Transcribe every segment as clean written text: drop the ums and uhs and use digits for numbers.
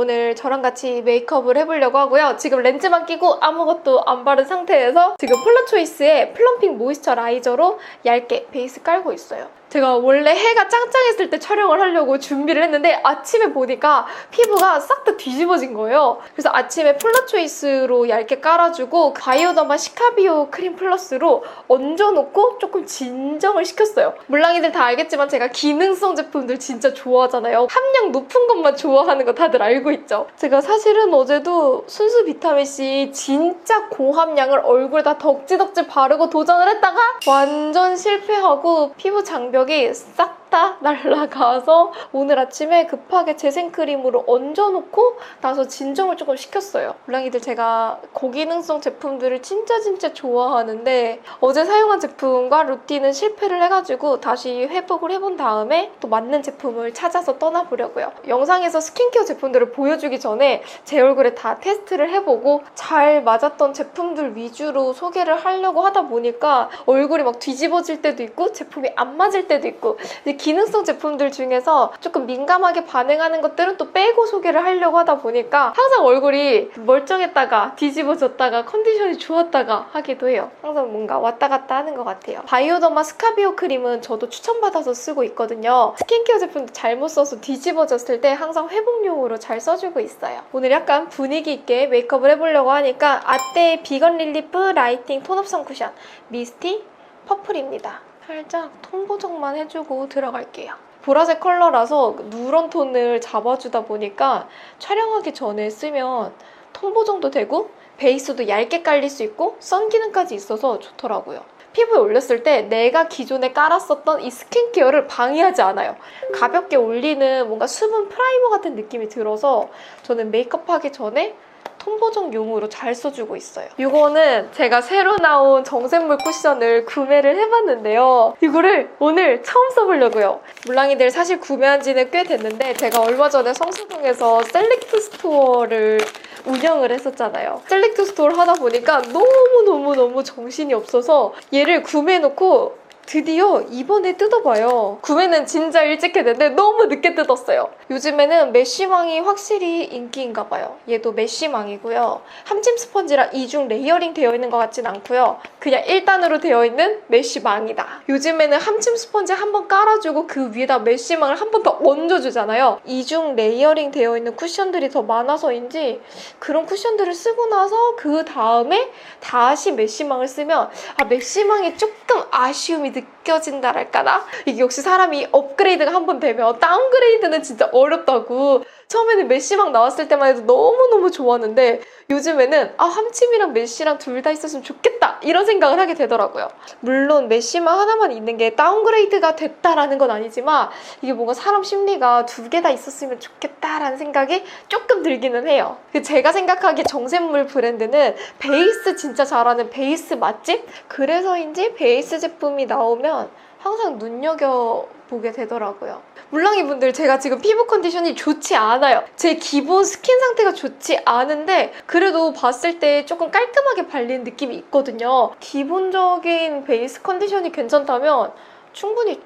오늘 저랑 같이 메이크업을 해보려고 하고요. 지금 렌즈만 끼고 아무것도 안 바른 상태에서 지금 폴라초이스의 플럼핑 모이스처라이저로 얇게 베이스 깔고 있어요. 제가 원래 해가 짱짱했을 때 촬영을 하려고 준비를 했는데 아침에 보니까 피부가 싹 다 뒤집어진 거예요. 그래서 아침에 폴라초이스로 얇게 깔아주고 바이오더마 시카비오 크림 플러스로 얹어놓고 조금 진정을 시켰어요. 물랑이들 다 알겠지만 제가 기능성 제품들 진짜 좋아하잖아요. 함량 높은 것만 좋아하는 거 다들 알고 있죠? 제가 사실은 어제도 순수 비타민C 진짜 고함량을 얼굴에 다 덕지덕지 바르고 도전을 했다가 완전 실패하고 피부 장벽이 싹 다 날아가서 오늘 아침에 급하게 재생크림으로 얹어놓고 나서 진정을 조금 시켰어요. 물랑이들 제가 고기능성 제품들을 진짜 좋아하는데 어제 사용한 제품과 루틴은 실패를 해가지고 다시 회복을 해본 다음에 또 맞는 제품을 찾아서 떠나보려고요. 영상에서 스킨케어 제품들을 보여주기 전에 제 얼굴에 다 테스트를 해보고 잘 맞았던 제품들 위주로 소개를 하려고 하다 보니까 얼굴이 막 뒤집어질 때도 있고 제품이 안 맞을 때도 있고 기능성 제품들 중에서 조금 민감하게 반응하는 것들은 또 빼고 소개를 하려고 하다 보니까 항상 얼굴이 멀쩡했다가 뒤집어졌다가 컨디션이 좋았다가 하기도 해요. 항상 뭔가 왔다 갔다 하는 것 같아요. 바이오더마 스카비오 크림은 저도 추천받아서 쓰고 있거든요. 스킨케어 제품도 잘못 써서 뒤집어졌을 때 항상 회복용으로 잘 써주고 있어요. 오늘 약간 분위기 있게 메이크업을 해보려고 하니까 아떼 비건 릴리프 라이팅 톤업 선쿠션 미스티 퍼플입니다. 살짝 톤 보정만 해주고 들어갈게요. 보라색 컬러라서 누런 톤을 잡아주다 보니까 촬영하기 전에 쓰면 톤 보정도 되고 베이스도 얇게 깔릴 수 있고 선 기능까지 있어서 좋더라고요. 피부에 올렸을 때 내가 기존에 깔았었던 이 스킨케어를 방해하지 않아요. 가볍게 올리는 뭔가 수분 프라이머 같은 느낌이 들어서 저는 메이크업 하기 전에 톤 보정용으로 잘 써주고 있어요. 이거는 제가 새로 나온 정샘물 쿠션을 구매를 해봤는데요. 이거를 오늘 처음 써보려고요. 물랑이들 사실 구매한 지는 꽤 됐는데 제가 얼마 전에 성수동에서 셀렉트 스토어를 운영을 했었잖아요. 셀렉트 스토어를 하다 보니까 너무 정신이 없어서 얘를 구매해놓고 드디어 이번에 뜯어봐요. 구매는 진짜 일찍 했는데 너무 늦게 뜯었어요. 요즘에는 메쉬망이 확실히 인기인가 봐요. 얘도 메쉬망이고요. 함침 스펀지랑 이중 레이어링 되어 있는 것 같진 않고요. 그냥 1단으로 되어 있는 메쉬망이다. 요즘에는 함침 스펀지 한번 깔아주고 그 위에다 메쉬망을 한 번 더 얹어주잖아요. 이중 레이어링 되어 있는 쿠션들이 더 많아서인지 그런 쿠션들을 쓰고 나서 그 다음에 다시 메쉬망을 쓰면 메쉬망이 조금 아쉬움이 느껴진다랄까나? 이게 역시 사람이 업그레이드가 한 번 되면 다운그레이드는 진짜 어렵다고. 처음에는 메쉬망 나왔을 때만 해도 너무너무 좋았는데 요즘에는 함침이랑 메쉬랑 둘 다 있었으면 좋겠다 이런 생각을 하게 되더라고요. 물론 메쉬망 하나만 있는 게 다운그레이드가 됐다라는 건 아니지만 이게 뭔가 사람 심리가 두 개 다 있었으면 좋겠다라는 생각이 조금 들기는 해요. 제가 생각하기에 정샘물 브랜드는 베이스 진짜 잘하는 베이스 맛집? 그래서인지 베이스 제품이 나오면 항상 눈여겨보게 되더라고요. 물랑이분들 제가 지금 피부 컨디션이 좋지 않아요. 제 기본 스킨 상태가 좋지 않은데 그래도 봤을 때 조금 깔끔하게 발린 느낌이 있거든요. 기본적인 베이스 컨디션이 괜찮다면 충분히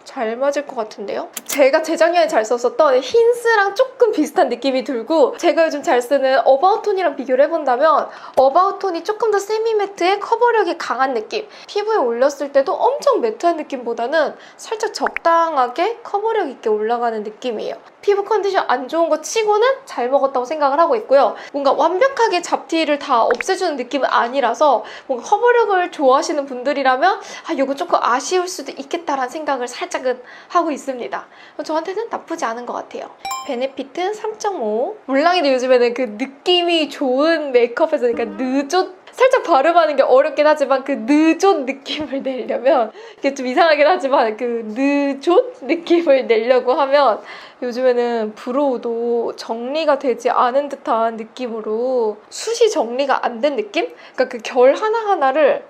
잘 맞을 것 같은데요? 제가 재작년에 잘 썼었던 힌스랑 조금 비슷한 느낌이 들고 제가 요즘 잘 쓰는 어바웃톤이랑 비교를 해본다면 어바웃톤이 조금 더 세미매트에 커버력이 강한 느낌, 피부에 올렸을 때도 엄청 매트한 느낌보다는 살짝 적당하게 커버력 있게 올라가는 느낌이에요. 피부 컨디션 안 좋은 거 치고는 잘 먹었다고 생각을 하고 있고요. 뭔가 완벽하게 잡티를 다 없애주는 느낌은 아니라서 뭔가 커버력을 좋아하시는 분들이라면 이거 조금 아쉬울 수도 있겠다라는 생각을 살짝은 하고 있습니다. 저한테는 나쁘지 않은 것 같아요. 베네피트 3.5. 물랑이도 요즘에는 그 느낌이 좋은 메이크업에서 늦었 살짝 발음하는 게 어렵긴 하지만 그 느좋 느낌을 내려면 이게 좀 이상하긴 하지만 그 느좋 느낌을 내려고 하면 요즘에는 브로우도 정리가 되지 않은 듯한 느낌으로 숱이 정리가 안 된 느낌? 그러니까 그 결 하나하나를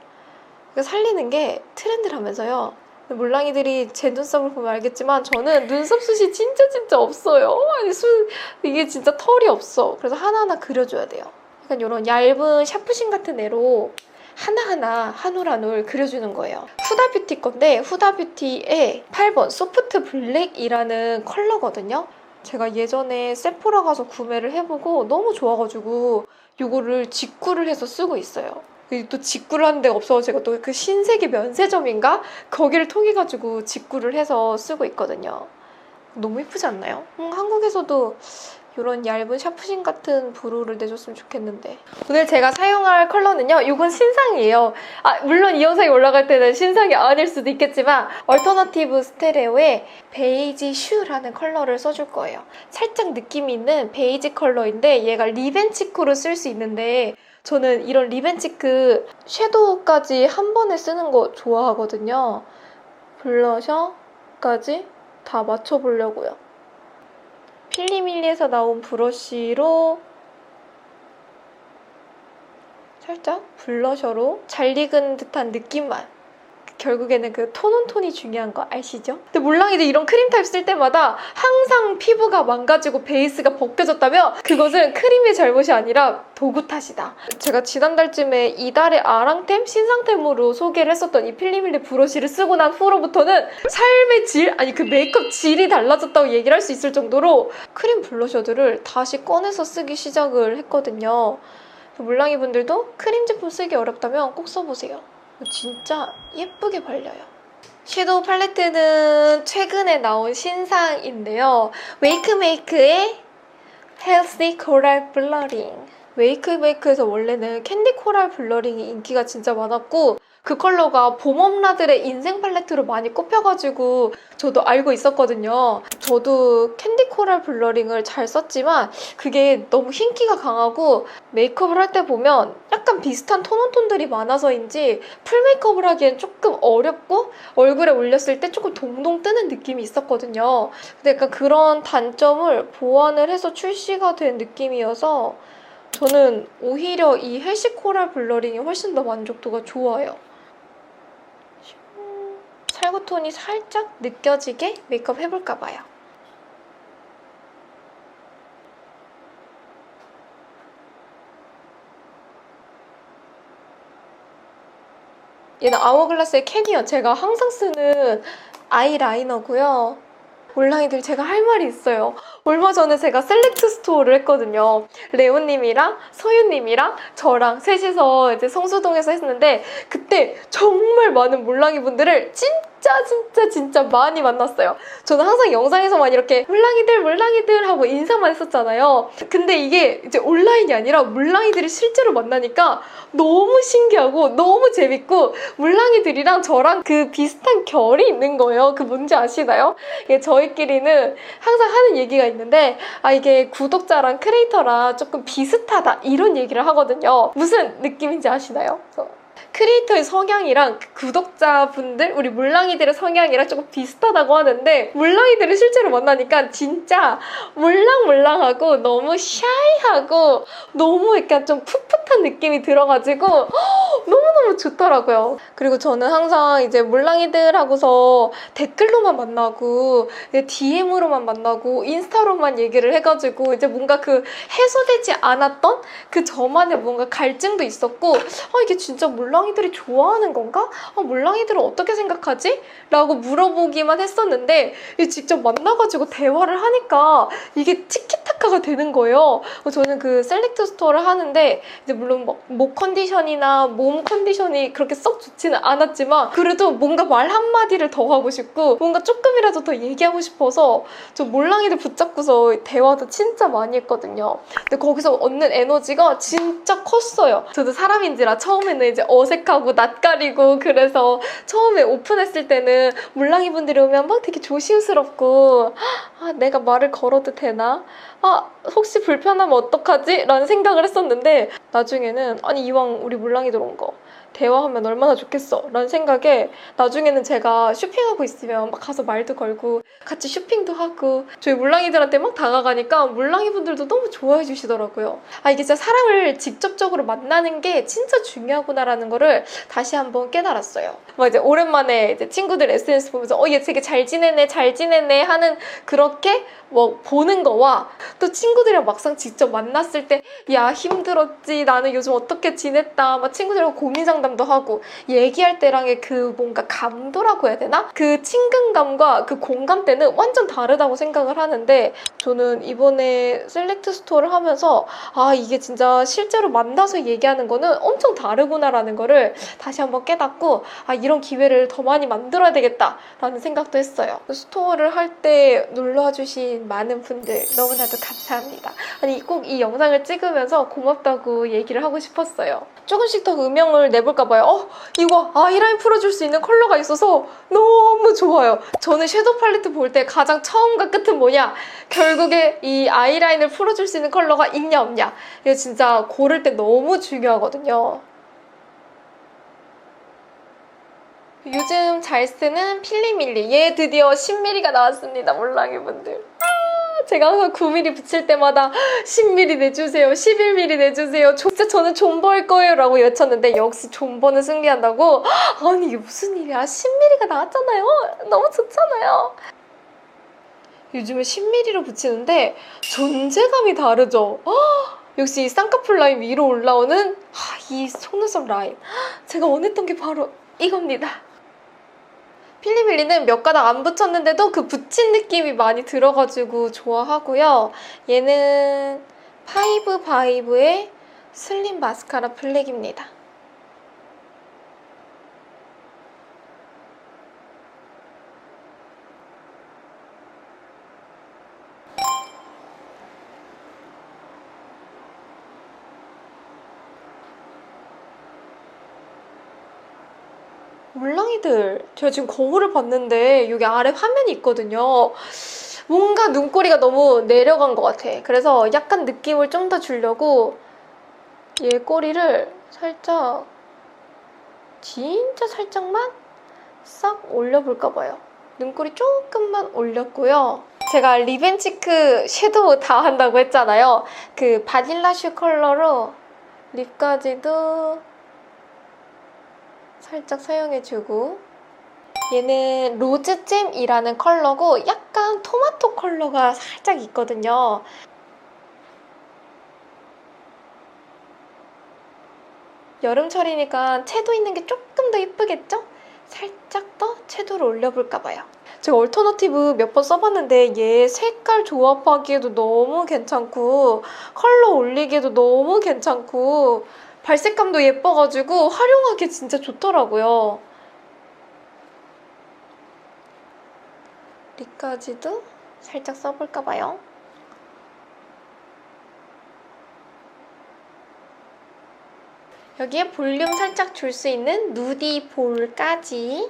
살리는 게 트렌드라면서요. 물랑이들이 제 눈썹을 보면 알겠지만 저는 눈썹 숱이 진짜 없어요. 아니 이게 진짜 털이 없어. 그래서 하나하나 그려줘야 돼요. 약간 이런 얇은 샤프심 같은 애로 하나하나 한 올 한 올 그려주는 거예요. 후다뷰티 건데 후다뷰티의 8번 소프트 블랙이라는 컬러거든요. 제가 예전에 세포라 가서 구매를 해보고 너무 좋아가지고 이거를 직구를 해서 쓰고 있어요. 또 직구를 하는 데가 없어서 제가 또 그 신세계 면세점인가? 거기를 통해가지고 직구를 해서 쓰고 있거든요. 너무 예쁘지 않나요? 한국에서도 이런 얇은 샤프심 같은 브로우를 내줬으면 좋겠는데. 오늘 제가 사용할 컬러는요, 이건 신상이에요. 물론 이 영상이 올라갈 때는 신상이 아닐 수도 있겠지만 얼터너티브 스테레오의 베이지 슈라는 컬러를 써줄 거예요. 살짝 느낌이 있는 베이지 컬러인데 얘가 리벤치크로 쓸 수 있는데 저는 이런 리벤치크 섀도우까지 한 번에 쓰는 거 좋아하거든요. 블러셔까지 다 맞춰보려고요. 필리밀리에서 나온 브러쉬로 살짝 블러셔로 잘 익은 듯한 느낌만. 결국에는 그 톤온톤이 중요한 거 아시죠? 근데 몰랑이들 이런 크림 타입 쓸 때마다 항상 피부가 망가지고 베이스가 벗겨졌다면 그것은 크림의 잘못이 아니라 도구 탓이다. 제가 지난달쯤에 이달의 아랑템 신상템으로 소개를 했었던 이 필리밀리 브러쉬를 쓰고 난 후로부터는 삶의 질, 아니 그 메이크업 질이 달라졌다고 얘기를 할 수 있을 정도로 크림 블러셔들을 다시 꺼내서 쓰기 시작을 했거든요. 몰랑이 분들도 크림 제품 쓰기 어렵다면 꼭 써보세요. 진짜 예쁘게 발려요. 섀도우 팔레트는 최근에 나온 신상인데요. 웨이크메이크의 헬시 코랄 블러링. 웨이크메이크에서 원래는 캔디 코랄 블러링이 인기가 진짜 많았고 그 컬러가 봄엄라들의 인생 팔레트로 많이 꼽혀가지고 저도 알고 있었거든요. 저도 캔디 코랄 블러링을 잘 썼지만 그게 너무 흰기가 강하고 메이크업을 할 때 보면 약간 비슷한 톤온톤들이 많아서인지 풀 메이크업을 하기엔 조금 어렵고 얼굴에 올렸을 때 조금 동동 뜨는 느낌이 있었거든요. 근데 약간 그런 단점을 보완을 해서 출시가 된 느낌이어서 저는 오히려 이 헬시 코랄 블러링이 훨씬 더 만족도가 좋아요. 살구톤이 살짝 느껴지게 메이크업 해볼까 봐요. 얘는 아워글라스의 캐니언. 제가 항상 쓰는 아이라이너고요. 몰랑이들 제가 할 말이 있어요. 얼마 전에 제가 셀렉트 스토어를 했거든요. 레오님이랑 서윤님이랑 저랑 셋이서 이제 성수동에서 했는데 그때 정말 많은 몰랑이 분들을 진짜 많이 만났어요. 저는 항상 영상에서만 이렇게 몰랑이들 하고 인사만 했었잖아요. 근데 이게 이제 온라인이 아니라 몰랑이들이 실제로 만나니까 너무 신기하고 너무 재밌고 몰랑이들이랑 저랑 그 비슷한 결이 있는 거예요. 그 뭔지 아시나요? 이게 저희끼리는 항상 하는 얘기가 있는데 이게 구독자랑 크리에이터랑 조금 비슷하다 이런 얘기를 하거든요. 무슨 느낌인지 아시나요? 크리에이터의 성향이랑 구독자분들, 우리 몰랑이들의 성향이랑 조금 비슷하다고 하는데 몰랑이들을 실제로 만나니까 진짜 몰랑몰랑하고 너무 샤이하고 너무 약간 좀 풋풋한 느낌이 들어가지고 너무너무 좋더라고요. 그리고 저는 항상 이제 몰랑이들하고서 댓글로만 만나고 DM으로만 만나고 인스타로만 얘기를 해가지고 이제 뭔가 그 해소되지 않았던 그 저만의 뭔가 갈증도 있었고 이게 진짜 몰랑이들이 좋아하는 건가? 몰랑이들은 어떻게 생각하지? 라고 물어보기만 했었는데 직접 만나가지고 대화를 하니까 이게 티키타카가 되는 거예요. 저는 그 셀렉트 스토어를 하는데 이제 물론 목 컨디션이나 몸 컨디션이 그렇게 썩 좋지는 않았지만 그래도 뭔가 말 한마디를 더 하고 싶고 뭔가 조금이라도 더 얘기하고 싶어서 저 몰랑이들 붙잡고서 대화도 진짜 많이 했거든요. 근데 거기서 얻는 에너지가 진짜 컸어요. 저도 사람인지라 처음에는 이제 어색하고 낯가리고 그래서 처음에 오픈했을 때는 몰랑이 분들이 오면 막 되게 조심스럽고 내가 말을 걸어도 되나? 혹시 불편하면 어떡하지? 라는 생각을 했었는데 나중에는 이왕 우리 몰랑이들 온 거 대화하면 얼마나 좋겠어 라는 생각에 나중에는 제가 쇼핑하고 있으면 막 가서 말도 걸고 같이 쇼핑도 하고 저희 몰랑이들한테 막 다가가니까 몰랑이 분들도 너무 좋아해 주시더라고요. 이게 진짜 사람을 직접적으로 만나는 게 진짜 중요하구나라는 거를 다시 한번 깨달았어요. 이제 오랜만에 이제 친구들 SNS 보면서 얘 되게 잘 지내네 하는 그렇게 보는 거와 또 친구들이랑 막상 직접 만났을 때 야 힘들었지 나는 요즘 어떻게 지냈다 막 친구들하고 고민 상담 상담도 하고 얘기할 때랑의 그 뭔가 감도라고 해야 되나? 그 친근감과 그 공감대는 완전 다르다고 생각을 하는데 저는 이번에 셀렉트 스토어를 하면서 아 이게 진짜 실제로 만나서 얘기하는 거는 엄청 다르구나라는 거를 다시 한번 깨닫고 아 이런 기회를 더 많이 만들어야 되겠다라는 생각도 했어요. 스토어를 할 때 눌러주신 많은 분들 너무나도 감사합니다. 아니 꼭 이 영상을 찍으면서 고맙다고 얘기를 하고 싶었어요. 조금씩 더 음영을 내볼까 봐요. 이거 아이라인 풀어줄 수 있는 컬러가 있어서 너무 좋아요. 저는 섀도우 팔레트 볼 때 가장 처음과 끝은 뭐냐? 결국에 이 아이라인을 풀어줄 수 있는 컬러가 있냐 없냐. 이거 진짜 고를 때 너무 중요하거든요. 요즘 잘 쓰는 필리밀리. 얘 드디어 10mm가 나왔습니다. 몰랑이분들. 제가 항상 9mm 붙일 때마다 10mm 내주세요, 11mm 내주세요, 진짜 저는 존버일 거예요 라고 외쳤는데 역시 존버는 승리한다고? 아니 이게 무슨 일이야. 10mm가 나왔잖아요. 너무 좋잖아요. 요즘은 10mm로 붙이는데 존재감이 다르죠. 역시 이 쌍꺼풀 라인 위로 올라오는 이 속눈썹 라인. 제가 원했던 게 바로 이겁니다. 필리밀리는 몇 가닥 안 붙였는데도 그 붙인 느낌이 많이 들어가지고 좋아하고요. 얘는 파이브 바이브의 슬림 마스카라 블랙입니다. 몰랑이들, 제가 지금 거울을 봤는데 여기 아래 화면이 있거든요. 뭔가 눈꼬리가 너무 내려간 것 같아. 그래서 약간 느낌을 좀 더 주려고 얘 꼬리를 살짝, 진짜 살짝만 싹 올려볼까 봐요. 눈꼬리 조금만 올렸고요. 제가 립앤치크 섀도우 다 한다고 했잖아요. 그 바닐라슈 컬러로 립까지도 살짝 사용해주고, 얘는 로즈잼이라는 컬러고 약간 토마토 컬러가 살짝 있거든요. 여름철이니까 채도 있는 게 조금 더 예쁘겠죠? 살짝 더 채도를 올려볼까 봐요. 제가 얼터너티브 몇 번 써봤는데 얘 색깔 조합하기에도 너무 괜찮고 컬러 올리기에도 너무 괜찮고 발색감도 예뻐가지고 활용하기 진짜 좋더라고요. 립까지도 살짝 써볼까 봐요. 여기에 볼륨 살짝 줄 수 있는 누디 볼까지.